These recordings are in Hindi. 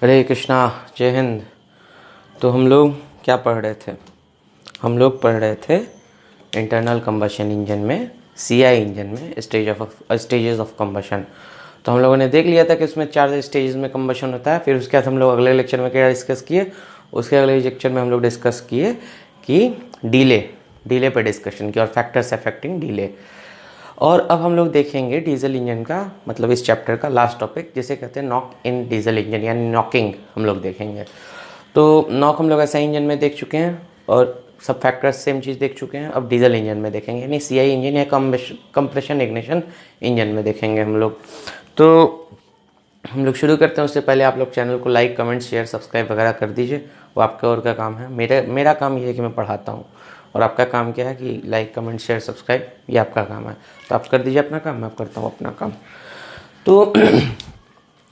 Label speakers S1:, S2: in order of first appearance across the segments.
S1: हरे कृष्णा, जय हिंद। तो हम लोग क्या पढ़ रहे थे? हम लोग पढ़ रहे थे इंटरनल कंबशन इंजन में, सीआई इंजन में स्टेजेस ऑफ कंबशन। तो हम लोगों ने देख लिया था कि उसमें 4 स्टेजेस में कंबशन होता है। फिर उसके बाद हम लोग अगले लेक्चर में क्या डिस्कस किए? उसके अगले लेक्चर में हम लोग डिस्कस किए कि डीले पे डिस्कशन किया और फैक्टर्स अफेक्टिंग डीले। और अब हम लोग देखेंगे डीजल इंजन का, मतलब इस चैप्टर का लास्ट टॉपिक जिसे कहते हैं नॉक इन डीजल इंजन, यानी नॉकिंग हम लोग देखेंगे। तो नॉक हम लोग एसआई इंजन में देख चुके हैं और सब फैक्टर्स सेम चीज़ देख चुके हैं। अब डीजल इंजन में देखेंगे, यानी सीआई इंजन या कंप्रेशन इग्निशन इंजन में देखेंगे हम लोग। तो हम लोग शुरू करते हैं। उससे पहले आप लोग चैनल को लाइक, कमेंट, शेयर, सब्सक्राइब वगैरह कर दीजिए। वो आपका और का काम है। मेरा काम ये है कि मैं पढ़ाता हूँ, और आपका काम क्या है कि लाइक, कमेंट, शेयर, सब्सक्राइब, ये आपका काम है। तो आप कर दीजिए अपना काम, मैं करता हूँ अपना काम। तो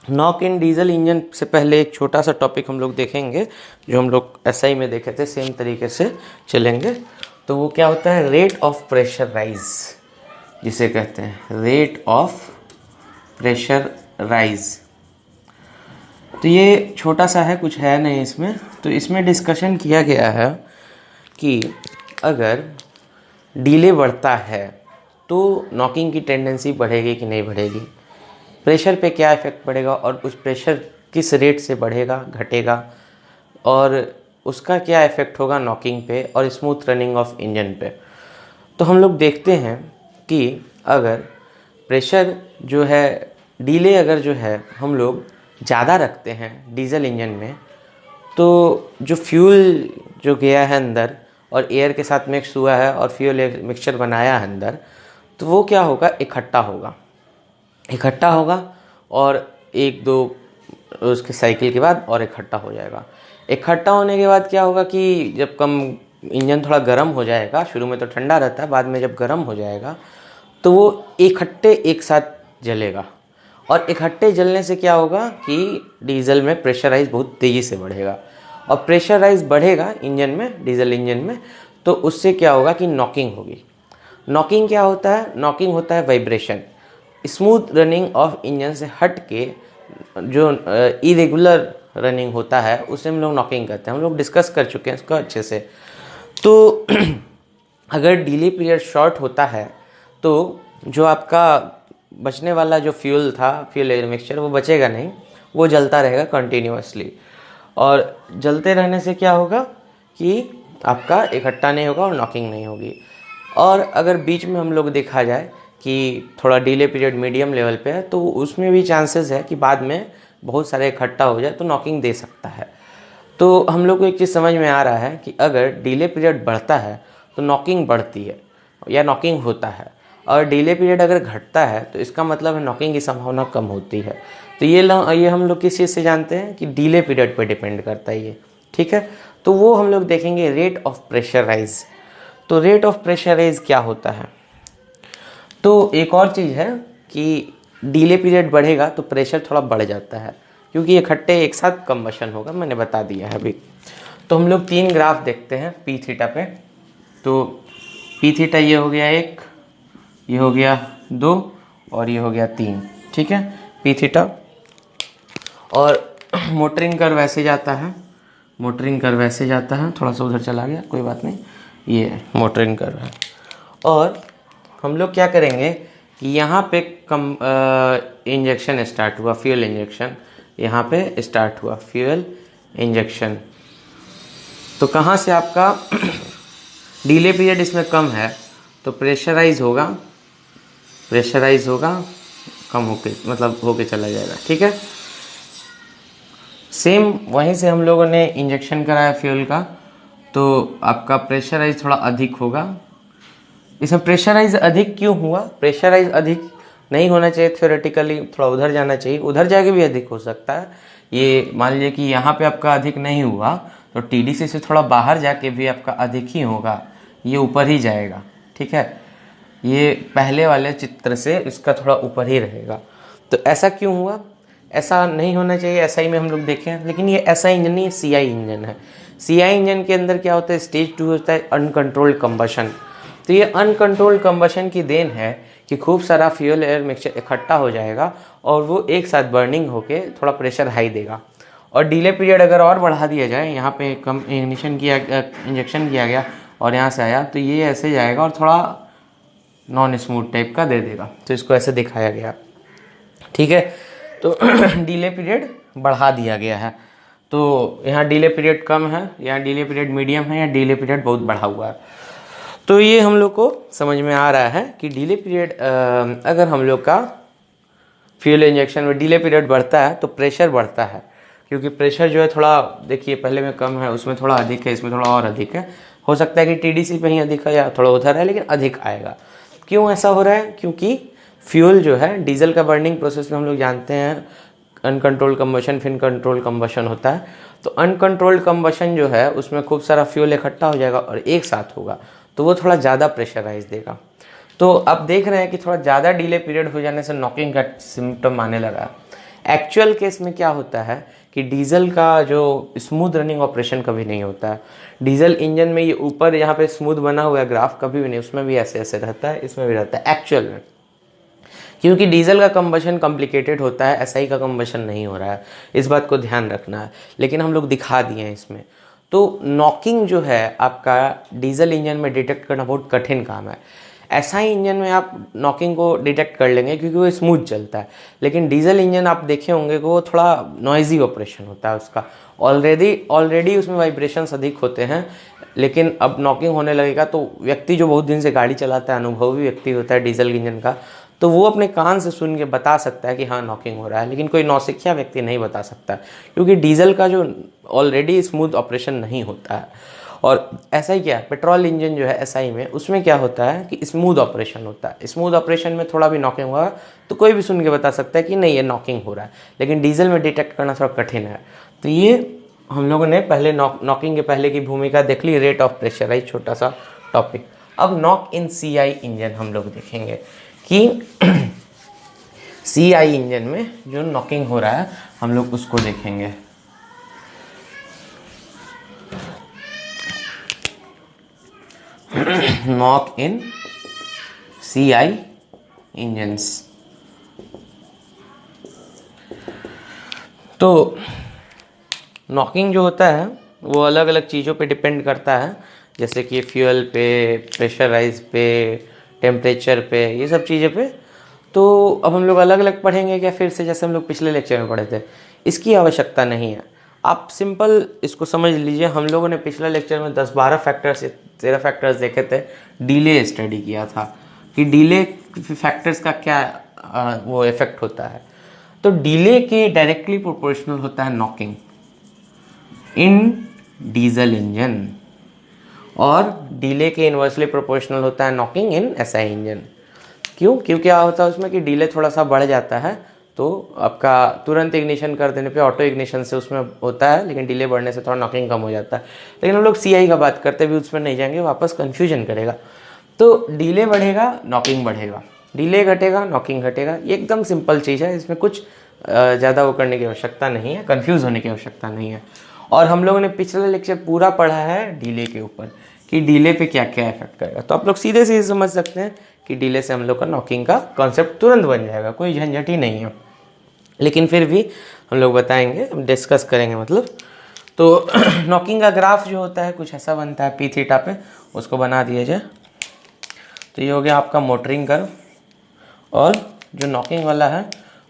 S1: नॉक इन डीजल इंजन से पहले एक छोटा सा टॉपिक हम लोग देखेंगे जो हम लोग एसआई में देखे थे, सेम तरीके से चलेंगे। तो वो क्या होता है? रेट ऑफ प्रेशर राइज, जिसे कहते हैं रेट ऑफ प्रेशर राइज। तो ये छोटा सा है, कुछ है नहीं इसमें। तो इसमें डिस्कशन किया गया है कि अगर डीले बढ़ता है तो नॉकिंग की टेंडेंसी बढ़ेगी कि नहीं बढ़ेगी, प्रेशर पे क्या इफेक्ट पड़ेगा और उस प्रेशर किस रेट से बढ़ेगा घटेगा, और उसका क्या इफेक्ट होगा नॉकिंग पे और स्मूथ रनिंग ऑफ इंजन पे। तो हम लोग देखते हैं कि अगर प्रेशर जो है, डीले अगर जो है हम लोग ज़्यादा रखते हैं डीजल इंजन में, तो जो फ्यूल जो गया है अंदर और एयर के साथ मिक्स हुआ है और फ्यूल मिक्सचर बनाया है अंदर, तो वो क्या होगा? इकट्ठा होगा और एक दो उसके साइकिल के बाद और इकट्ठा हो जाएगा। इकट्ठा होने के बाद क्या होगा कि जब इंजन थोड़ा गर्म हो जाएगा, शुरू में तो ठंडा रहता है, बाद में जब गर्म हो जाएगा तो वो इकट्ठे एक साथ जलेगा। और इकट्ठे जलने से क्या होगा कि डीजल में प्रेशराइज बहुत तेज़ी से बढ़ेगा, और प्रेशराइज बढ़ेगा इंजन में, डीजल इंजन में, तो उससे क्या होगा कि नॉकिंग होगी। नॉकिंग क्या होता है? नॉकिंग होता है vibration. Smooth running of engine से हट के जो इरेगुलर रनिंग होता है उसे हम लोग नॉकिंग कहते हैं। हम लोग डिस्कस कर चुके हैं इसको अच्छे से। तो अगर डीले पीरियड शॉर्ट होता है तो जो आपका बचने वाला जो फ्यूल था, फ्यूल एयर मिक्सचर, वो बचेगा नहीं, वो जलता रहेगा कंटिन्यूअसली। और जलते रहने से क्या होगा कि आपका इकट्ठा नहीं होगा और नॉकिंग नहीं होगी। और अगर बीच में हम लोग देखा जाए कि थोड़ा डीले पीरियड मीडियम लेवल पे है, तो उसमें भी चांसेस है कि बाद में बहुत सारे इकट्ठा हो जाए तो नॉकिंग दे सकता है। तो हम लोग को एक चीज़ समझ में आ रहा है कि अगर डीले पीरियड बढ़ता है तो नॉकिंग बढ़ती है या नॉकिंग होता है, और डीले पीरियड अगर घटता है तो इसका मतलब है नॉकिंग की संभावना कम होती है। तो ये हम लोग किस चीज़ से जानते हैं कि डीले पीरियड पर डिपेंड करता है ये, ठीक है। तो वो हम लोग देखेंगे रेट ऑफ प्रेशर राइज। तो रेट ऑफ प्रेशर राइज क्या होता है? तो एक और चीज़ है कि डीले पीरियड बढ़ेगा तो प्रेशर थोड़ा बढ़ जाता है, क्योंकि इकट्ठे एक साथ कंबशन होगा, मैंने बता दिया है अभी। तो हम लोग 3 ग्राफ देखते हैं पी थीटा पे। तो पी थीटा ये हो गया 1, ये हो गया 2 और ये हो गया 3, ठीक है, पी थीटा। और मोटरिंग कर्व ऐसे जाता है, थोड़ा सा उधर चला गया, कोई बात नहीं, ये मोटरिंग कर्व है। और हम लोग क्या करेंगे कि यहाँ पे इंजेक्शन स्टार्ट हुआ, फ्यूल इंजेक्शन यहाँ पे स्टार्ट हुआ, फ्यूल इंजेक्शन। तो कहाँ से आपका डीले पीरियड इसमें कम है तो प्रेशराइज होगा, कम होके, मतलब होके चला जाएगा, ठीक है। सेम वहीं से हम लोगों ने इंजेक्शन कराया फ्यूल का, तो आपका प्रेशराइज थोड़ा अधिक होगा। इसमें प्रेशराइज अधिक क्यों हुआ? प्रेशराइज अधिक नहीं होना चाहिए, थ्योरेटिकली थोड़ा उधर जाना चाहिए, उधर जाके भी अधिक हो सकता है। ये मान लीजिए कि यहाँ पे आपका अधिक नहीं हुआ तो टीडीसी से थोड़ा बाहर जाके भी आपका अधिक ही होगा, ये ऊपर ही जाएगा, ठीक है। ये पहले वाले चित्र से इसका थोड़ा ऊपर ही रहेगा। तो ऐसा क्यों हुआ? ऐसा नहीं होना चाहिए, एसआई में हम लोग देखें, लेकिन ये एसआई इंजन नहीं, सीआई इंजन है। सीआई इंजन के अंदर क्या होता है? स्टेज 2 होता है अनकंट्रोल्ड कंबशन। तो ये अनकंट्रोल्ड कंबशन की देन है कि खूब सारा फ्यूल एयर मिक्सचर इकट्ठा हो जाएगा और वो एक साथ बर्निंग होके थोड़ा प्रेशर हाई देगा, और डिले पीरियड अगर और बढ़ा दिया जाए, यहाँ पे कम इंजेक्शन किया गया और यहाँ से आया, तो ये ऐसे जाएगा और थोड़ा नॉन स्मूथ टाइप का दे देगा। तो इसको ऐसे दिखाया गया, ठीक है। तो डिले पीरियड बढ़ा दिया गया है। तो यहाँ डिले पीरियड कम है, यहाँ डिले पीरियड मीडियम है, या डिले पीरियड बहुत बढ़ा हुआ है। तो ये हम लोग को समझ में आ रहा है कि डिले पीरियड, अगर हम लोग का फ्यूल इंजेक्शन में डिले पीरियड बढ़ता है तो प्रेशर बढ़ता है, क्योंकि प्रेशर जो है थोड़ा, देखिए पहले में कम है, उसमें थोड़ा अधिक है, इसमें थोड़ा और अधिक है। हो सकता है कि टीडीसी पे ही अधिक है या थोड़ा उधर है, लेकिन अधिक आएगा। क्यों ऐसा हो रहा है? क्योंकि फ्यूल जो है, डीजल का बर्निंग प्रोसेस में हम लोग जानते हैं अनकंट्रोल्ड कंबशन फिर कंट्रोल्ड कंबशन होता है। तो अनकंट्रोल्ड कंबशन जो है उसमें खूब सारा फ्यूल इकट्ठा हो जाएगा और एक साथ होगा, तो वो थोड़ा ज़्यादा प्रेशराइज देगा। तो अब देख रहे हैं कि थोड़ा ज़्यादा डिले पीरियड हो जाने से नॉकिंग का सिम्टम आने लगा। एक्चुअल केस में क्या होता है कि डीजल का जो स्मूथ रनिंग ऑपरेशन कभी नहीं होता है। डीजल इंजन में ये ऊपर यहाँ पे स्मूथ बना हुआ है ग्राफ, कभी भी नहीं, उसमें भी ऐसे ऐसे रहता है, इसमें भी रहता है एक्चुअल में, क्योंकि डीजल का कंबशन कॉम्प्लिकेटेड होता है, एसआई का कंबशन नहीं हो रहा है। इस बात को ध्यान रखना है, लेकिन हम लोग दिखा दिए हैं इसमें। तो नॉकिंग जो है आपका डीजल इंजन में डिटेक्ट करना बहुत कठिन काम है। एसआई इंजन में आप नॉकिंग को डिटेक्ट कर लेंगे क्योंकि वो स्मूथ चलता है, लेकिन डीजल इंजन आप देखे होंगे कि वो थोड़ा नॉइजी ऑपरेशन होता है उसका, ऑलरेडी उसमें वाइब्रेशंस अधिक होते हैं। लेकिन अब नॉकिंग होने लगेगा तो व्यक्ति जो बहुत दिन से गाड़ी चलाता है, अनुभवी व्यक्ति होता है डीजल इंजन का, तो वो अपने कान से सुन के बता सकता है कि हाँ नॉकिंग हो रहा है। लेकिन कोई नौसिखिया व्यक्ति नहीं बता सकता, क्योंकि डीजल का जो ऑलरेडी स्मूथ ऑपरेशन नहीं होता है। और ऐसा ही क्या, पेट्रोल इंजन जो है एसआई में, उसमें क्या होता है कि स्मूथ ऑपरेशन होता है। स्मूथ ऑपरेशन में थोड़ा भी नॉकिंग होगा तो कोई भी सुन के बता सकता है कि नहीं ये नॉकिंग हो रहा है, लेकिन डीजल में डिटेक्ट करना थोड़ा कठिन है। तो ये हम लोगों ने पहले नॉकिंग के पहले की भूमिका देख ली, रेट ऑफ प्रेशराइज, छोटा सा टॉपिक। अब नॉक इन सीआई इंजन हम लोग देखेंगे कि सीआई इंजन में जो नॉकिंग हो रहा है हम लोग उसको देखेंगे। नॉक इन सीआई इंजन्स। तो नॉकिंग जो होता है वो अलग अलग चीज़ों पे डिपेंड करता है, जैसे कि फ्यूल पे, प्रेशराइज पे, टेम्परेचर पे, ये सब चीज़ें पे। तो अब हम लोग अलग अलग पढ़ेंगे क्या फिर से, जैसे हम लोग पिछले लेक्चर में पढ़े थे? इसकी आवश्यकता नहीं है, आप सिंपल इसको समझ लीजिए। हम लोगों ने पिछले लेक्चर में 10-12 फैक्टर्स, 13 फैक्टर्स देखे थे, डिले स्टडी किया था कि डिले फैक्टर्स का क्या वो इफेक्ट होता है। तो डिले के डायरेक्टली प्रोपोर्शनल होता है नॉकिंग इन डीजल इंजन, और डिले के इन्वर्सली प्रोपोर्शनल होता है नॉकिंग इन एसआई इंजन। क्यों? क्योंकि क्या होता है उसमें कि डिले थोड़ा सा बढ़ जाता है, तो आपका तुरंत इग्निशन कर देने पे ऑटो इग्निशन से उसमें होता है, लेकिन डिले बढ़ने से थोड़ा नॉकिंग कम हो जाता है। लेकिन हम लोग सीआई का बात करते भी उसमें नहीं जाएंगे, वापस कन्फ्यूजन करेगा। तो डिले बढ़ेगा, नॉकिंग बढ़ेगा, डिले घटेगा, नॉकिंग घटेगा। ये एकदम सिंपल चीज़ है, इसमें कुछ ज़्यादा वो करने की आवश्यकता नहीं है, कन्फ्यूज़ होने की आवश्यकता नहीं है। और हम लोगों ने पिछला लेक्चर पूरा पढ़ा है डिले के ऊपर कि डिले पे क्या क्या इफेक्ट करेगा। तो आप लोग सीधे सीधे समझ सकते हैं कि डिले से हम लोग का नॉकिंग का कॉन्सेप्ट तुरंत बन जाएगा, कोई झंझट ही नहीं है। लेकिन फिर भी हम लोग बताएंगे, हम डिस्कस करेंगे मतलब। तो नॉकिंग का ग्राफ जो होता है कुछ ऐसा बनता है पी थीटा पे, उसको बना दिया जाए तो ये हो गया आपका मोटरिंग कर्व, और जो नॉकिंग वाला है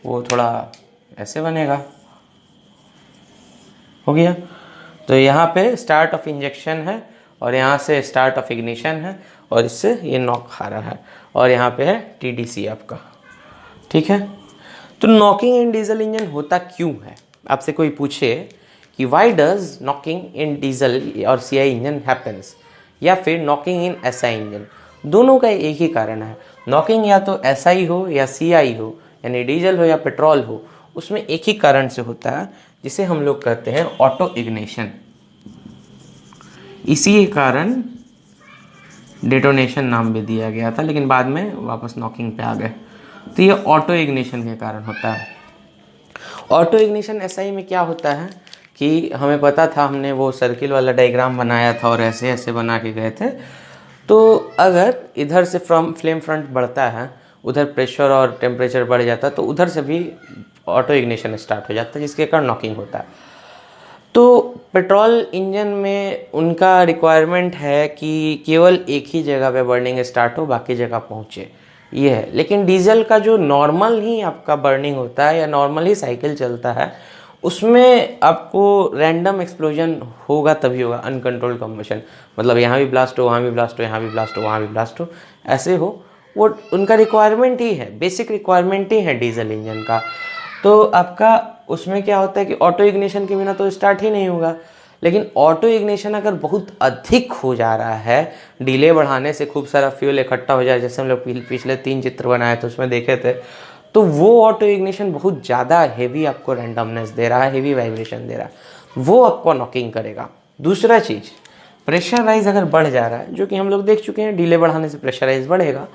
S1: वो थोड़ा ऐसे बनेगा, हो गया। तो यहाँ पे स्टार्ट ऑफ इंजेक्शन है और यहाँ से स्टार्ट ऑफ इग्निशन है, और इससे ये नॉक आ रहा है, और यहाँ पे है टीडीसी आपका, ठीक है। तो नॉकिंग इन डीजल इंजन होता क्यों है? आपसे कोई पूछे कि why does knocking in diesel और सीआई इंजन हैपेंस, या फिर नॉकिंग इन एसआई इंजन, दोनों का एक ही कारण है। नॉकिंग या तो एसआई हो या सीआई हो, यानी डीजल हो या पेट्रोल हो, उसमें एक ही कारण से होता है, जिसे हम लोग कहते हैं ऑटो इग्निशन। इसी कारण डेटोनेशन नाम भी दिया गया था, लेकिन बाद में वापस नॉकिंग पे आ गए। तो ये ऑटो इग्निशन के कारण होता है। ऑटो इग्निशन एसआई में क्या होता है कि हमें पता था, हमने वो सर्किल वाला डायग्राम बनाया था और ऐसे ऐसे बना के गए थे। तो अगर इधर से फ्लेम फ्रंट बढ़ता है, उधर प्रेशर और टेम्परेचर बढ़ जाता है, तो उधर से भी ऑटो इग्निशन स्टार्ट हो जाता है, जिसके कारण नॉकिंग होता है। तो पेट्रोल इंजन में उनका रिक्वायरमेंट है कि केवल एक ही जगह पे बर्निंग स्टार्ट हो, बाकी जगह पहुँचे, ये है। लेकिन डीजल का जो नॉर्मल ही आपका बर्निंग होता है या नॉर्मल ही साइकिल चलता है, उसमें आपको रैंडम एक्सप्लोजन होगा तभी होगा, अनकंट्रोल्ड कंबशन, मतलब यहाँ भी ब्लास्ट हो, वहाँ भी ब्लास्ट हो, यहाँ भी ब्लास्ट हो, वहाँ भी ब्लास्ट हो, ऐसे हो। वो उनका रिक्वायरमेंट ही है, बेसिक रिक्वायरमेंट ही है डीजल इंजन का। तो आपका उसमें क्या होता है कि ऑटो इग्निशन के बिना तो स्टार्ट ही नहीं होगा। लेकिन ऑटो इग्निशन अगर बहुत अधिक हो जा रहा है, डिले बढ़ाने से खूब सारा फ्यूल इकट्ठा हो जाए, जैसे हम लोग पिछले 3 चित्र बनाए थे उसमें देखे थे, तो वो ऑटो इग्निशन बहुत ज़्यादा हेवी आपको रैंडमनेस दे रहा है, हेवी वाइब्रेशन दे रहा है, वो आपको नॉकिंग करेगा। दूसरा चीज़, प्रेशराइज अगर बढ़ जा रहा है, जो कि हम लोग देख चुके हैं, डिले बढ़ाने से प्रेशराइज बढ़ेगा,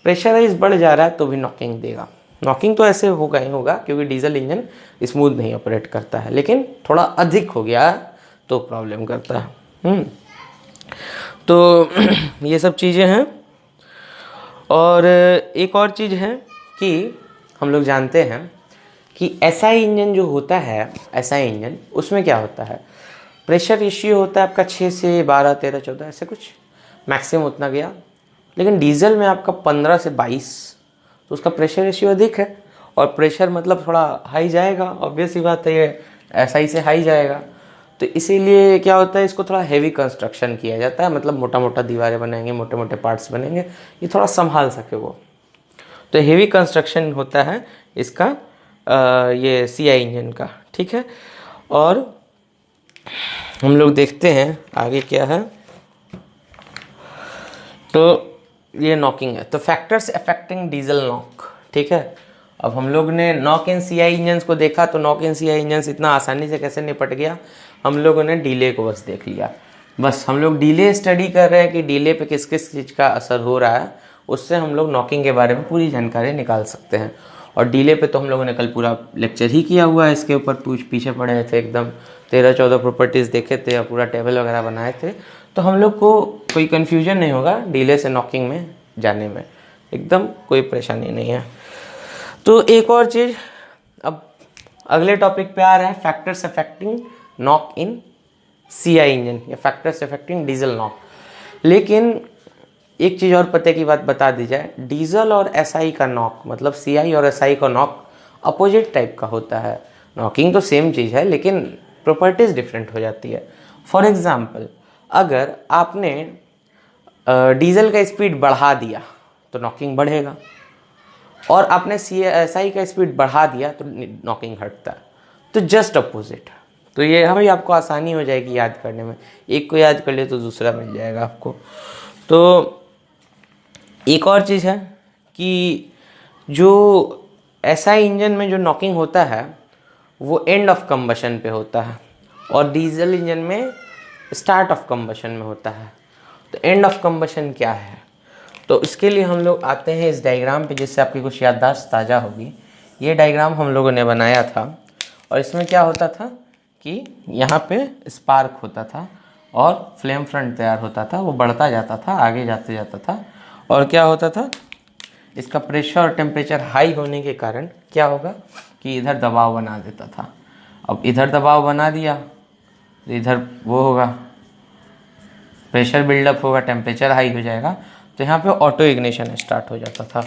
S1: प्रेशराइज बढ़ जा रहा है तो भी नॉकिंग देगा। नॉकिंग तो ऐसे होगा ही होगा, क्योंकि डीजल इंजन स्मूथ नहीं ऑपरेट करता है, लेकिन थोड़ा अधिक हो गया तो प्रॉब्लम करता है। तो ये सब चीज़ें हैं। और एक और चीज़ है कि हम लोग जानते हैं कि एसआई इंजन जो होता है, एसआई इंजन, उसमें क्या होता है, प्रेशर रेशियो होता है आपका 6 से 12, 13, 14 ऐसे कुछ, मैक्सिमम उतना गया। लेकिन डीजल में आपका 15 से 22, तो उसका प्रेशर रेशियो अधिक है, और प्रेशर मतलब थोड़ा हाई जाएगा, ऑब्वियस ही बात है, ये एसआई से हाई जाएगा। तो इसीलिए क्या होता है, इसको थोड़ा हेवी कंस्ट्रक्शन किया जाता है, मतलब मोटा मोटा दीवारें बनाएंगे, मोटे मोटे पार्ट्स बनेंगे, ये थोड़ा संभाल सके वो। तो हेवी कंस्ट्रक्शन होता है इसका, ये सीआई इंजन का, ठीक है। और हम लोग देखते हैं आगे क्या है। तो ये नॉकिंग है, तो फैक्टर्स अफेक्टिंग डीजल नॉक, ठीक है। अब हम लोग ने नॉक इन सीआई इंजन्स को देखा, तो नॉक इन सीआई इंजन्स इतना आसानी से कैसे निपट गया, हम लोगों ने डीले को बस देख लिया। बस हम लोग डीले स्टडी कर रहे हैं कि डीले पे किस किस चीज़ का असर हो रहा है, उससे हम लोग नॉकिंग के बारे में पूरी जानकारी निकाल सकते हैं। और डीले पे तो हम लोगों ने कल पूरा लेक्चर ही किया हुआ है, इसके ऊपर पीछे पड़े थे एकदम, 13-14 प्रॉपर्टीज़ देखे थे और पूरा टेबल वगैरह बनाए थे। तो हम लोग को कोई कन्फ्यूजन नहीं होगा डीले से नॉकिंग में जाने में, एकदम कोई परेशानी नहीं है। तो एक और चीज़, अब अगले टॉपिक पे आ रहा है, फैक्टर्स अफेक्टिंग नॉक इन सीआई इंजन या फैक्टर्स अफेक्टिंग डीजल नॉक। लेकिन एक चीज़ और पते की बात बता दी जाए, डीजल और एसआई का नॉक, मतलब सीआई और एसआई का नॉक अपोजिट टाइप का होता है। नॉकिंग तो सेम चीज़ है, लेकिन प्रॉपर्टीज़ डिफरेंट हो जाती है। फॉर एग्जांपल, अगर आपने डीजल का स्पीड बढ़ा दिया तो नॉकिंग बढ़ेगा, और आपने एसआई का स्पीड बढ़ा दिया तो नॉकिंग हटता है। तो जस्ट अपोजिट। तो ये हमें आपको आसानी हो जाएगी याद करने में, एक को याद कर ले तो दूसरा मिल जाएगा आपको। तो एक और चीज़ है कि जो एसआई इंजन में जो नॉकिंग होता है वो एंड ऑफ कंबशन पे होता है, और डीजल इंजन में स्टार्ट ऑफ कंबशन में होता है। तो एंड ऑफ कंबशन क्या है, तो इसके लिए हम लोग आते हैं इस डायग्राम पे, जिससे आपकी कुछ याददाश्त ताज़ा होगी। ये डायग्राम हम लोगों ने बनाया था, और इसमें क्या होता था कि यहाँ पे स्पार्क होता था और फ्लेम फ्रंट तैयार होता था, वो बढ़ता जाता था, आगे जाते जाता था, और क्या होता था, इसका प्रेशर और टेम्परेचर हाई होने के कारण क्या होगा कि इधर दबाव बना देता था। अब इधर दबाव बना दिया तो इधर वो होगा, प्रेशर बिल्डअप होगा, टेम्परेचर हाई हो जाएगा, तो यहाँ पे ऑटो इग्निशन स्टार्ट हो जाता था।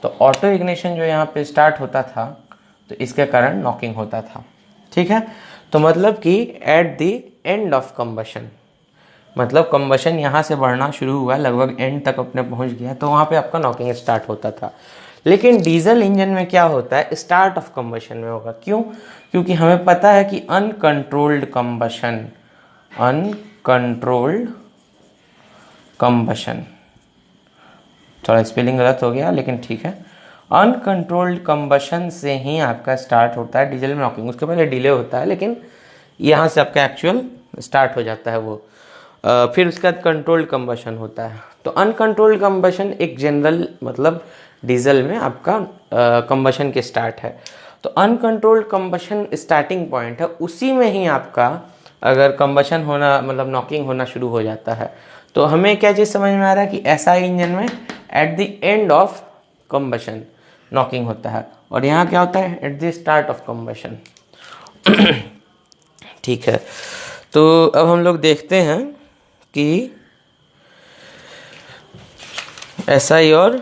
S1: तो ऑटो इग्निशन जो यहाँ पे स्टार्ट होता था, तो इसके कारण नॉकिंग होता था, ठीक है। तो मतलब कि at the end of combustion, मतलब कंबशन यहाँ से बढ़ना शुरू हुआ, लगभग एंड तक अपने पहुँच गया, तो वहाँ पे आपका नॉकिंग स्टार्ट होता था। लेकिन डीजल इंजन में क्या होता है, स्टार्ट ऑफ कंबशन में होगा। क्यों? क्योंकि हमें पता है कि अनकंट्रोल्ड कंबशन, अनकंट्रोल्ड कंबशन, थोड़ा स्पेलिंग गलत हो गया लेकिन ठीक है, अनकंट्रोल्ड कंबशन से ही आपका स्टार्ट होता है डीजल में नॉकिंग। उसके पहले डिले होता है, लेकिन यहाँ से आपका एक्चुअल स्टार्ट हो जाता है वो। फिर उसके बाद कंट्रोल्ड कंबशन होता है। तो अनकंट्रोल्ड कंबशन एक जनरल मतलब डीजल में आपका कंबशन के स्टार्ट है। तो अनकंट्रोल्ड कंबशन स्टार्टिंग पॉइंट है, उसी में ही आपका अगर कंबशन होना मतलब नॉकिंग होना शुरू हो जाता है। तो हमें क्या चीज़ समझ में आ रहा है कि एसआई इंजन में at the end of combustion knocking होता है, और यहाँ क्या होता है, at the start of combustion. ठीक है, तो अब हम लोग देखते हैं कि SI और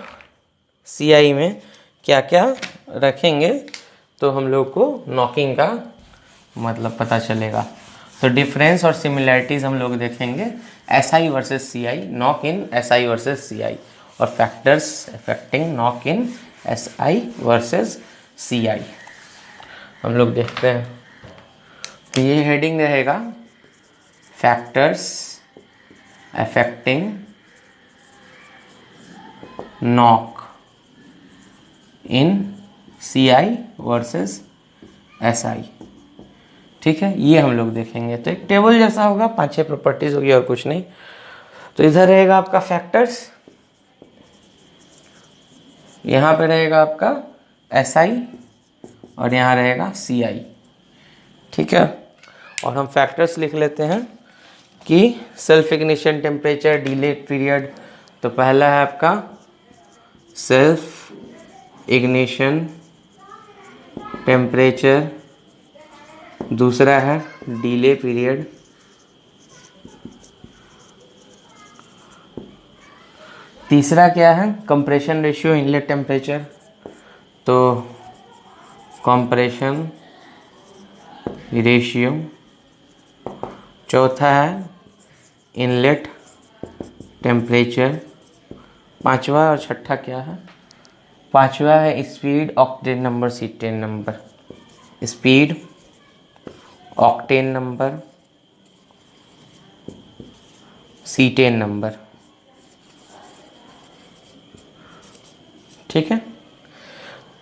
S1: CI में क्या क्या रखेंगे तो हम लोग को नॉकिंग का मतलब पता चलेगा। तो डिफरेंस और सिमिलैरिटीज़ हम लोग देखेंगे SI वर्सेस CI, नॉक इन SI वर्सेस CI, और फैक्टर्स अफेक्टिंग नॉक इन SI वर्सेस CI हम लोग देखते हैं। तो ये हेडिंग रहेगा फैक्टर्स अफेक्टिंग नॉक इन CI वर्सेस SI। ठीक है, ये हम लोग देखेंगे। तो एक टेबल जैसा होगा, 5-6 प्रॉपर्टीज होगी और कुछ नहीं। तो इधर रहेगा आपका फैक्टर्स, यहाँ पे रहेगा आपका SI और यहाँ रहेगा CI। ठीक है, और हम फैक्टर्स लिख लेते हैं कि self ignition temperature, delay period. तो पहला है आपका सेल्फ इग्निशन टेम्परेचर, दूसरा है डिले पीरियड, तीसरा क्या है कंप्रेशन रेशियो इनलेट टेम्परेचर, तो कंप्रेशन रेशियो, चौथा है इनलेट टेम्परेचर, पांचवा और छठा क्या है, पांचवा है speed octane number cetane number, speed octane number cetane number. ठीक है,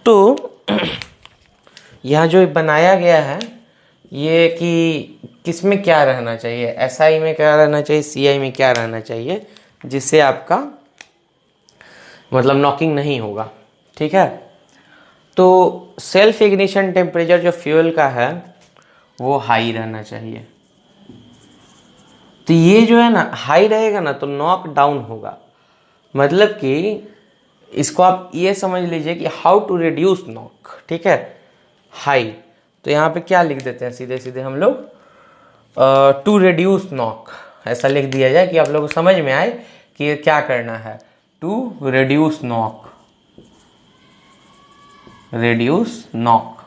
S1: तो यहाँ जो बनाया गया है ये कि किस में क्या रहना चाहिए, SI में क्या रहना चाहिए, CI में क्या रहना चाहिए, जिससे आपका मतलब नॉकिंग नहीं होगा। ठीक है, तो सेल्फ इग्निशन टेम्परेचर जो फ्यूल का है वो हाई रहना चाहिए। तो ये जो है ना हाई रहेगा ना तो नॉक डाउन होगा। मतलब कि इसको आप ये समझ लीजिए कि हाउ टू रिड्यूस नॉक। ठीक है, हाई, तो यहाँ पे क्या लिख देते हैं सीधे सीधे हम लोग टू रिड्यूस नॉक, ऐसा लिख दिया जाए कि आप लोगों को समझ में आए कि ये क्या करना है, to reduce knock, reduce knock.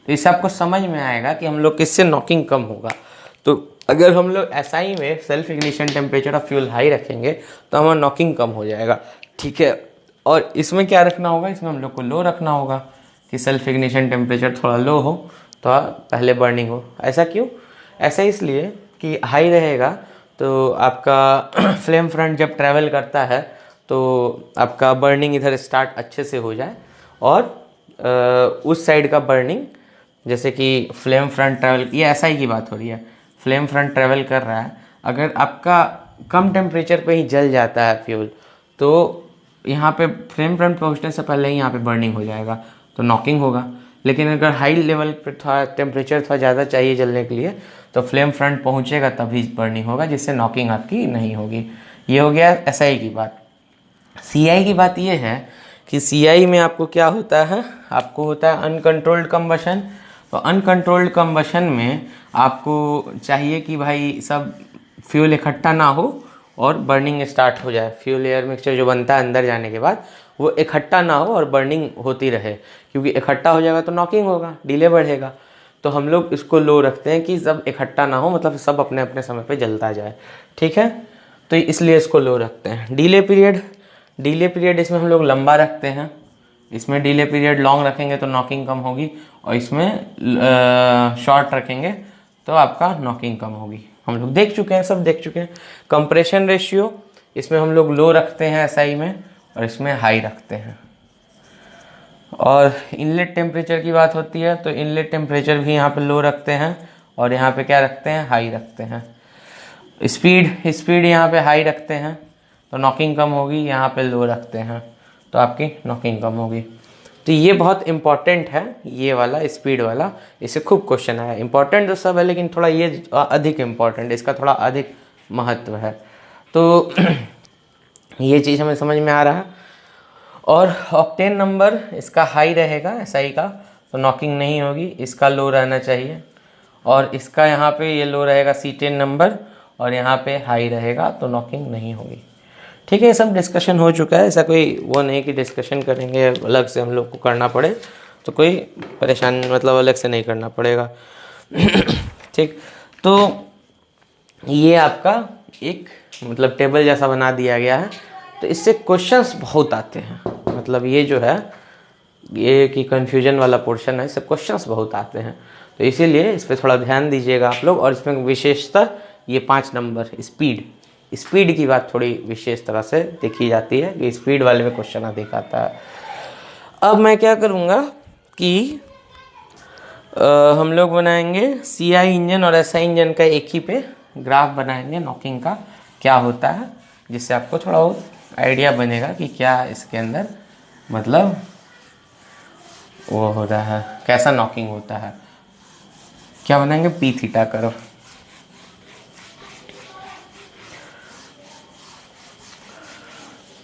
S1: तो इससे आपको समझ में आएगा कि हम लोग किससे नॉकिंग कम होगा। तो अगर हम लोग SI में self ignition temperature of fuel high रखेंगे तो हमारा नॉकिंग कम हो जाएगा। ठीक है, और इसमें क्या रखना होगा, इसमें हम लोग को लो रखना होगा कि सेल्फ इग्निशन टेम्परेचर थोड़ा लो हो तो पहले बर्निंग हो। ऐसा क्यों, ऐसा इसलिए कि हाई रहेगा तो आपका फ्लेम फ्रंट जब ट्रैवल करता है तो आपका बर्निंग इधर स्टार्ट अच्छे से हो जाए, और उस साइड का बर्निंग जैसे कि फ्लेम फ्रंट ट्रैवल, ये SI की बात हो रही है, फ्लेम फ्रंट ट्रैवल कर रहा है, अगर आपका कम टेम्परेचर पे ही जल जाता है फ्यूल तो यहाँ पे फ्लेम फ्रंट पहुँचने से पहले ही यहाँ पे बर्निंग हो जाएगा तो नॉकिंग होगा। लेकिन अगर हाई लेवल पे थोड़ा टेम्परेचर थोड़ा ज़्यादा चाहिए जलने के लिए तो फ्लेम फ्रंट पहुँचेगा तभी बर्निंग होगा, जिससे नॉकिंग आपकी नहीं होगी। ये हो गया SI की बात। CI की बात ये है कि CI में आपको क्या होता है, आपको होता है अनकंट्रोल्ड कंबशन। तो अनकंट्रोल्ड कंबशन में आपको चाहिए कि भाई सब फ्यूल इकट्ठा ना हो और बर्निंग स्टार्ट हो जाए। फ्यूल एयर मिक्सचर जो बनता है अंदर जाने के बाद वो इकट्ठा ना हो और बर्निंग होती रहे, क्योंकि इकट्ठा हो जाएगा तो नॉकिंग होगा, डिले बढ़ेगा। तो हम लोग इसको लो रखते हैं कि सब इकट्ठा ना हो, मतलब सब अपने अपने समय पे जलता जाए। ठीक है, तो इसलिए इसको लो रखते हैं। डिले पीरियड, डिले पीरियड इसमें हम लोग लंबा रखते हैं, इसमें डिले पीरियड लॉन्ग रखेंगे तो नॉकिंग कम होगी, और इसमें शॉर्ट रखेंगे तो आपका नॉकिंग कम होगी। हम लोग देख चुके हैं, सब देख चुके हैं। कंप्रेशन रेशियो इसमें हम लोग लो रखते हैं SI में, और इसमें हाई रखते हैं। और इनलेट टेम्परेचर की बात होती है तो इनलेट टेम्परेचर भी यहाँ पे लो रखते हैं और यहाँ पे क्या रखते हैं, हाई रखते हैं। स्पीड यहाँ पे हाई रखते हैं तो नॉकिंग कम होगी, यहाँ पे लो रखते हैं तो आपकी नॉकिंग कम होगी। तो ये बहुत इंपॉर्टेंट है, ये वाला स्पीड वाला, इससे खूब क्वेश्चन आया। इंपॉर्टेंट तो सब है लेकिन थोड़ा ये अधिक इम्पॉर्टेंट, इसका थोड़ा अधिक महत्व है। तो ये चीज़ हमें समझ में आ रहा है। और ऑक्टेन नंबर इसका हाई रहेगा SI का तो नॉकिंग नहीं होगी, इसका लो रहना चाहिए। और इसका यहाँ पे ये लो रहेगा C10 नंबर और यहाँ पे हाई रहेगा, तो नॉकिंग नहीं होगी। ठीक है, ये सब डिस्कशन हो चुका है, ऐसा कोई वो नहीं कि डिस्कशन करेंगे अलग से हम लोग को करना पड़े, तो कोई परेशान मतलब अलग से नहीं करना पड़ेगा। ठीक, तो ये आपका एक मतलब टेबल जैसा बना दिया गया है। तो इससे क्वेश्चंस बहुत आते हैं, मतलब ये जो है ये कि कन्फ्यूजन वाला पोर्शन है, इससे क्वेश्चंस बहुत आते हैं, तो इसीलिए इस पर थोड़ा ध्यान दीजिएगा आप लोग। और इसमें विशेषता ये 5 नंबर स्पीड की बात थोड़ी विशेष तरह से देखी जाती है कि स्पीड वाले में क्वेश्चन अधिक आता है। अब मैं क्या करूँगा कि हम लोग बनाएंगे CI इंजन और SI इंजन का एक ही पे ग्राफ बनाएंगे नॉकिंग का क्या होता है, जिससे आपको थोड़ा बहुत आइडिया बनेगा कि क्या इसके अंदर मतलब वो हो रहा है, कैसा नॉकिंग होता है। क्या बनाएंगे, P थीटा कर्व।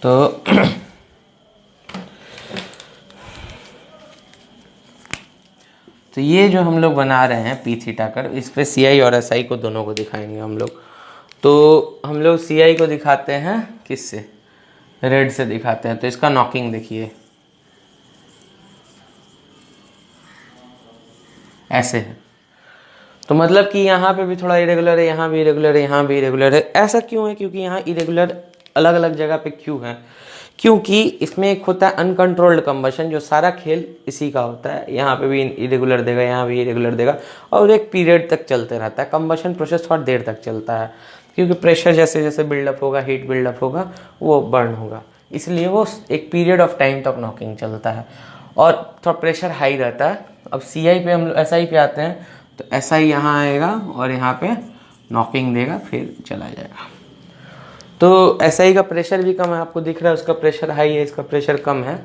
S1: तो ये जो हम लोग बना रहे हैं P थीटा कर्व, इस पे CI और SI को दोनों को दिखाएंगे हम लोग। तो हम लोग CI को दिखाते हैं किससे, रेड से दिखाते हैं। तो इसका नॉकिंग देखिए ऐसे है, तो मतलब कि यहाँ पे भी थोड़ा इरेगुलर है, यहाँ भी इरेगुलर है, यहाँ भी इरेगुलर है। ऐसा क्यों है, क्योंकि यहाँ इरेगुलर अलग अलग जगह पे क्यों है, क्योंकि इसमें एक होता है अनकंट्रोल्ड कंबशन, जो सारा खेल इसी का होता है। यहाँ पे भी इरेगुलर देगा, यहाँ भी इरेगुलर देगा, और एक पीरियड तक चलते रहता है। कंबशन प्रोसेस थोड़ा देर तक चलता है, क्योंकि प्रेशर जैसे जैसे बिल्डअप होगा, हीट बिल्डअप होगा, वो बर्न होगा, इसलिए वो एक पीरियड ऑफ टाइम तक नॉकिंग चलता है और थोड़ा प्रेशर हाई रहता है। अब CI पे हम SI पे आते हैं, तो SI यहाँ आएगा और यहाँ पे नॉकिंग देगा, फिर चला जाएगा। तो SI का प्रेशर भी कम है, आपको दिख रहा है, उसका प्रेशर हाई है, इसका प्रेशर कम है,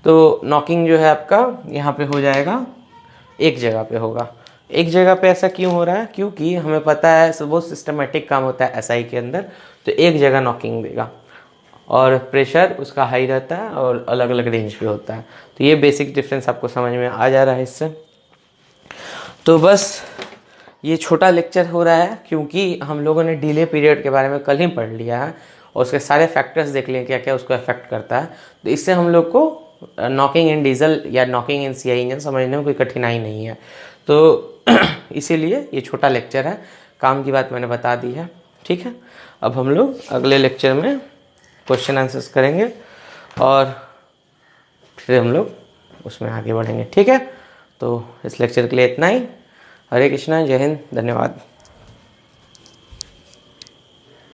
S1: तो नॉकिंग जो है आपका यहाँ पे हो जाएगा, एक जगह पे होगा। एक जगह पे ऐसा क्यों हो रहा है, क्योंकि हमें पता है बहुत सिस्टमेटिक काम होता है SI के अंदर, तो एक जगह नॉकिंग देगा और प्रेशर उसका हाई रहता है और अलग अलग रेंज पे होता है। तो ये बेसिक डिफरेंस आपको समझ में आ जा रहा है इससे। तो बस ये छोटा लेक्चर हो रहा है क्योंकि हम लोगों ने डिले पीरियड के बारे में कल ही पढ़ लिया है और उसके सारे फैक्टर्स देख लिए क्या क्या उसको अफेक्ट करता है। तो इससे हम लोग को नॉकिंग इन डीजल या नॉकिंग इन CI इंजन समझने में कोई कठिनाई नहीं है। तो इसीलिए ये छोटा लेक्चर है, काम की बात मैंने बता दी है। ठीक है, अब हम लोग अगले लेक्चर में क्वेश्चन आंसर्स करेंगे और फिर हम लोग उसमें आगे बढ़ेंगे। ठीक है, तो इस लेक्चर के लिए इतना ही। हरे कृष्णा, जय हिंद, धन्यवाद।